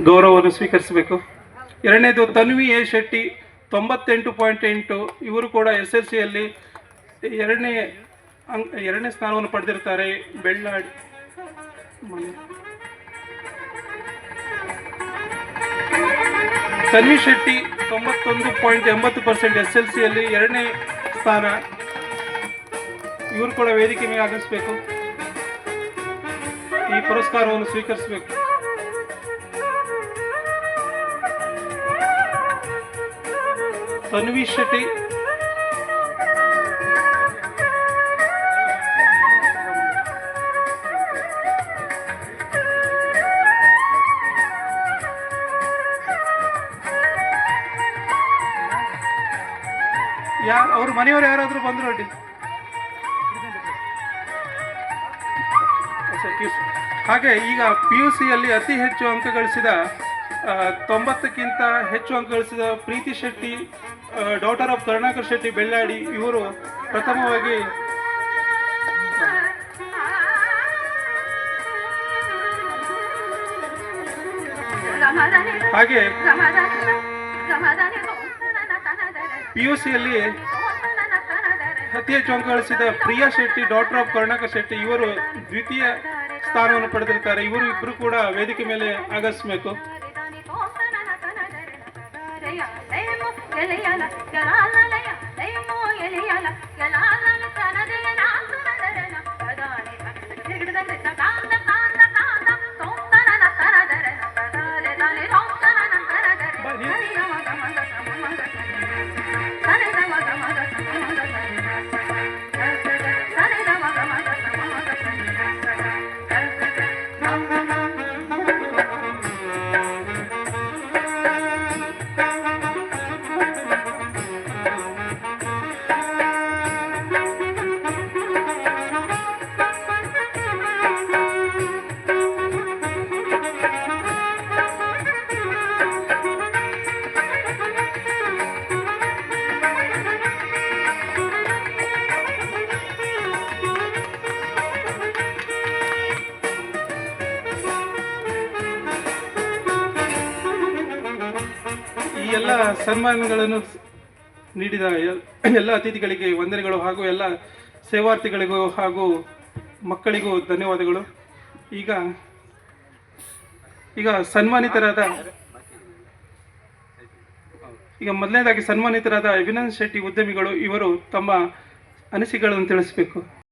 ಗೌರವವನ್ನು ಸ್ವೀಕರಿಸಬೇಕು. ಎರಡನೇದು ತನ್ವಿ ಎ ಶೆಟ್ಟಿ 98.8. ಇವರು ಕೂಡ SSLCಯಲ್ಲಿ ಎರಡನೇ ಸ್ಥಾನವನ್ನು ಪಡೆದಿರ್ತಾರೆ. ಬೆಳ್ಳಾಡಿ ತನ್ವಿ ಶೆಟ್ಟಿ 91.80% SSLCಯಲ್ಲಿ ಎರಡನೇ ಸ್ಥಾನ. ಇವರು ಕೂಡ ವೇದಿಕೆ ಮೇಲೆ ಆಗಮಿಸಬೇಕು, ಈ ಪುರಸ್ಕಾರವನ್ನು ಸ್ವೀಕರಿಸಬೇಕು. ತನ್ವಿ ಶೆಟ್ಟಿ ಅವ್ರ ಮನೆಯವರು ಯಾರಾದ್ರೂ ಬಂದ್ರು ನೋಡಿ. ಹಾಗೆ ಈಗ PUCಯಲ್ಲಿ ಅತಿ ಹೆಚ್ಚು ಅಂಕ ಗಳಿಸಿದ 90ಕ್ಕಿಂತ ಹೆಚ್ಚು ಅಂಕ ಗಳಿಸಿದ ಪ್ರೀತಿ ಶೆಟ್ಟಿ, ಡಾಟರ್ ಆಫ್ ಕರುಣಾಕರ್ ಶೆಟ್ಟಿ ಬೆಳ್ಳಾಡಿ, ಇವರು ಪ್ರಥಮವಾಗಿ ಹಾಗೆ PUCಯಲ್ಲಿ ಅತಿ ಹೆಚ್ಚು ಅಂಕ ಗಳಿಸಿದ ಪ್ರಿಯಾ ಶೆಟ್ಟಿ, ಡಾಟರ್ ಆಫ್ ಕರುಣಾಕರ್ ಶೆಟ್ಟಿ, ಇವರು ದ್ವಿತೀಯ ಸ್ಥಾನವನ್ನು ಪಡೆದಿರ್ತಾರೆ. ಇವರು ಇಬ್ಬರು ಕೂಡ ವೇದಿಕೆ ಮೇಲೆ ಆಗಮಿಸಬೇಕು. ಈ ಎಲ್ಲ ಸನ್ಮಾನಗಳನ್ನು ನೀಡಿದ ಎಲ್ಲ ಅತಿಥಿಗಳಿಗೆ ವಂದನೆಗಳು, ಹಾಗೂ ಎಲ್ಲ ಸೇವಾರ್ಥಿಗಳಿಗೂ ಹಾಗೂ ಮಕ್ಕಳಿಗೂ ಧನ್ಯವಾದಗಳು. ಈಗ ಮೊದಲನೇದಾಗಿ ಸನ್ಮಾನಿತರಾದ ಅಭಿನಂದನ್ ಶೆಟ್ಟಿ ಉದ್ಯಮಿಗಳು, ಇವರು ತಮ್ಮ ಅನಿಸಿಕೆಗಳನ್ನು ತಿಳಿಸಬೇಕು.